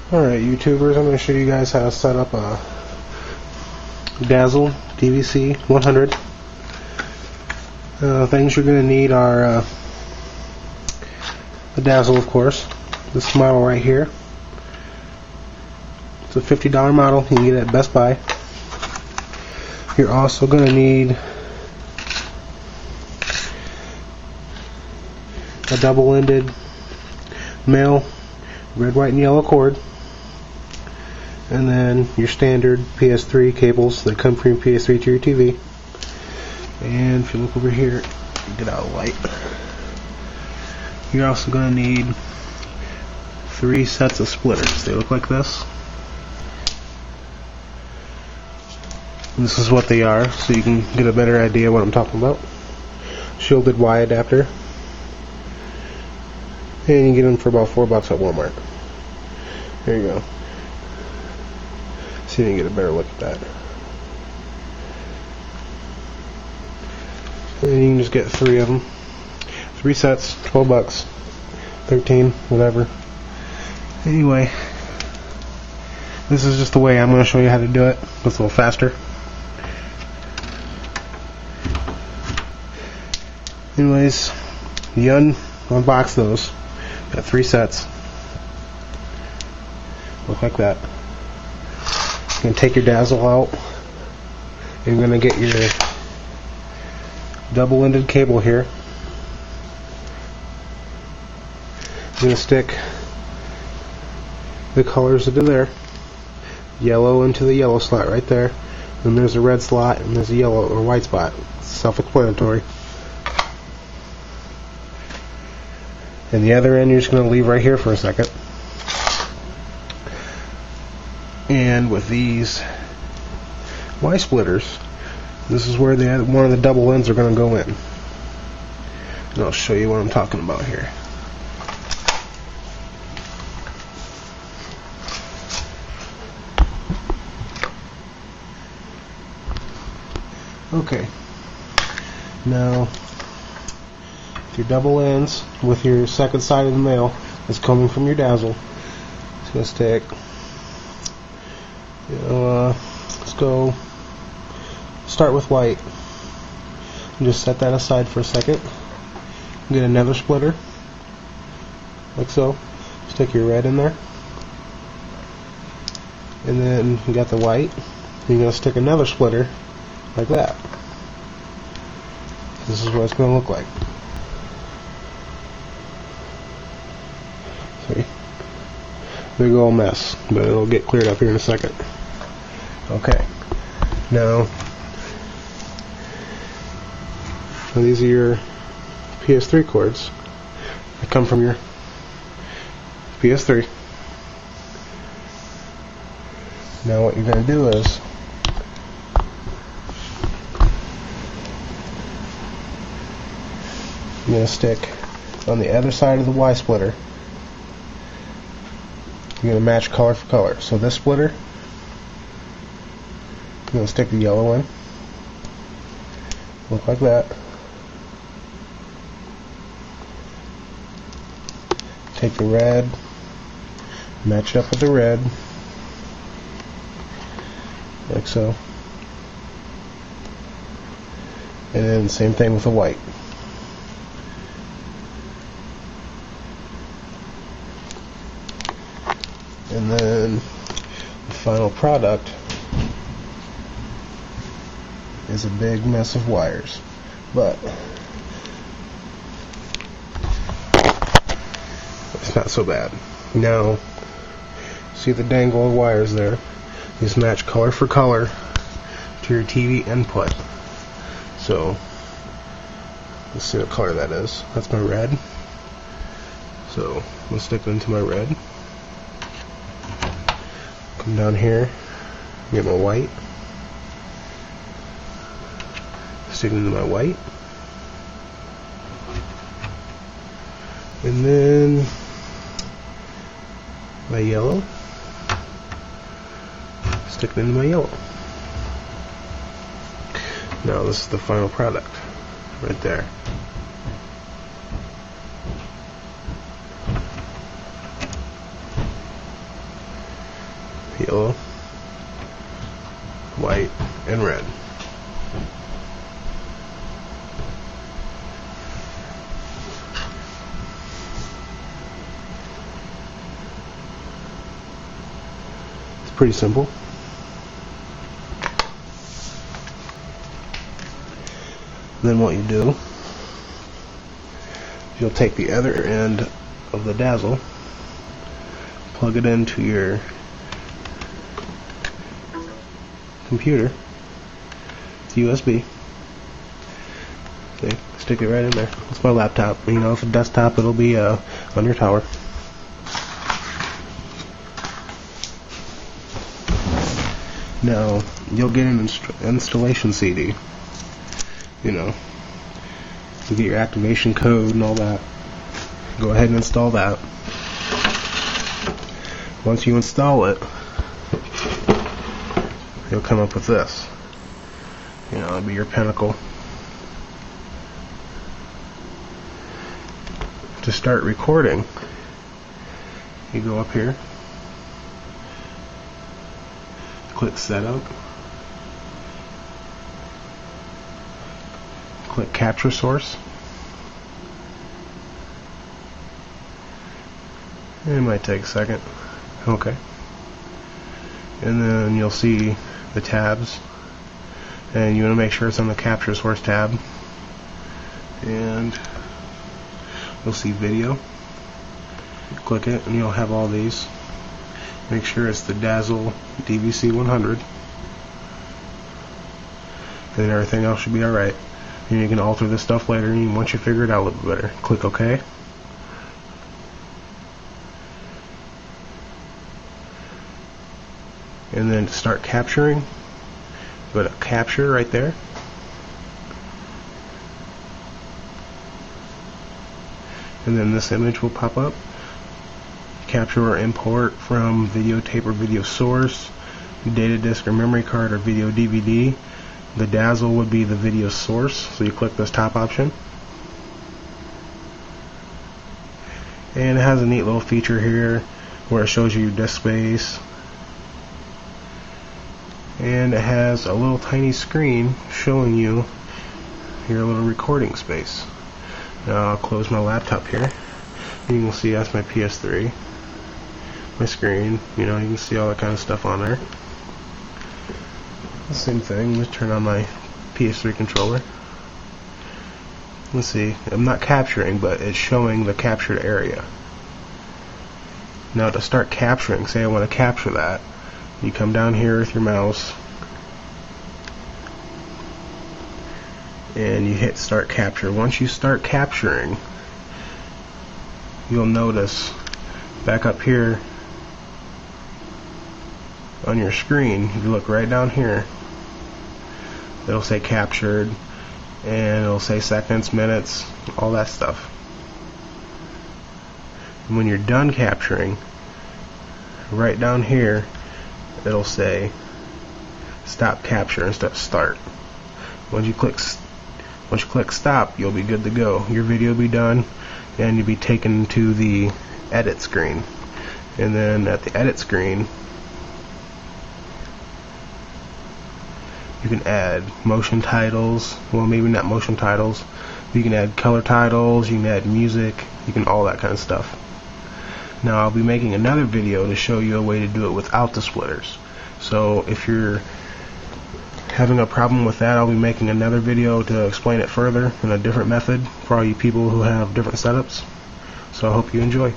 Alright, YouTubers, I'm going to show you guys how to set up a Dazzle Dvc 100. Things you're going to need are the Dazzle, of course, this model right here. It's a $50 model. You can get it at Best Buy. You're also going to need a double-ended male red, white, and yellow cord, and then your standard PS3 cables that come from your PS3 to your TV. And if you look over here, get out of light, you're also going to need 3 sets of splitters. They look like this. And this is what they are, so you can get a better idea what I'm talking about. Shielded Y adapter. And you get them for about $4 at Walmart. There you go. See if you can get a better look at that. And you can just get 3 of them. 3 sets, $12, 13, whatever. Anyway, this is just the way I'm going to show you how to do it. It's a little faster. Anyways, you unbox those. Got 3 sets. Look like that. You're going to take your Dazzle out. And you're going to get your double-ended cable here. You're going to stick the colors into there. Yellow into the yellow slot right there. Then there's a red slot and there's a yellow or white spot. It's self-explanatory. And the other end you're just going to leave right here for a second. And with these Y splitters, this is where one of the double ends are going to go in. And I'll show you what I'm talking about here. Okay. Now, your double ends with your second side of the male is coming from your Dazzle. It's going to stick. Let's go start with white. And just set that aside for a second. Get another splitter, like so. Stick your red in there. And then you got the white. You're going to stick another splitter, like that. This is what it's going to look like. See? Big old mess, but it'll get cleared up here in a second. Okay. Now these are your PS3 cords that come from your PS3. Now what you're going to do is you're going to stick on the other side of the Y splitter. You're going to match color for color. So this splitter, you're going to stick the yellow in. Look like that. Take the red, match it up with the red, like so. And then same thing with the white. And then the final product is a big mess of wires, but it's not so bad. Now, see the dangle of wires there? These match color for color to your TV input. So, let's see what color that is. That's my red. So, we'll stick it into my red. Come down here, get my white. Stick it into my white. And then my yellow. Stick it into my yellow. Now this is the final product right there. yellow, white, and red. It's pretty simple. Then what you do, you'll take the other end of the Dazzle, plug it into your computer, it's USB. See, stick it right in there. It's my laptop. You know, if it's a desktop, it'll be on your tower. Now, you'll get an installation CD. You know, you get your activation code and all that. Go ahead and install that. Once you install it, you'll come up with this. You know, it'll be your Pinnacle. To start recording, you go up here, click Setup, click Capture Source. It might take a second. Okay. And then you'll see the tabs, and you want to make sure it's on the Capture Source tab. And you'll see Video. Click it, and you'll have all these. Make sure it's the Dazzle Dvc 100, and everything else should be alright. And you can alter this stuff later, and once you figure it out a little better, click OK. And then to start capturing, go to Capture right there. And then this image will pop up. Capture or import from videotape or video source, data disk or memory card or video DVD. The Dazzle would be the video source, so you click this top option. And it has a neat little feature here where it shows you your disk space. And it has a little tiny screen showing you your little recording space. Now I'll close my laptop here. You can see that's my PS3. My screen, you know, you can see all that kind of stuff on there. The same thing, let's turn on my PS3 controller. Let's see, I'm not capturing, but it's showing the captured area. Now to start capturing, say I want to capture that, you come down here with your mouse and you hit Start Capture. Once you start capturing, you'll notice back up here on your screen, if you look right down here, it'll say captured, and it'll say seconds, minutes, all that stuff. And when you're done capturing, right down here it'll say stop capture instead of start. Once you click stop, you'll be good to go. Your video will be done, and you'll be taken to the edit screen. And then at the edit screen, you can add motion titles. Well, maybe not motion titles. You can add color titles. You can add music. You can all that kind of stuff. Now I'll be making another video to show you a way to do it without the splitters. So if you're having a problem with that, I'll be making another video to explain it further in a different method for all you people who have different setups. So I hope you enjoy.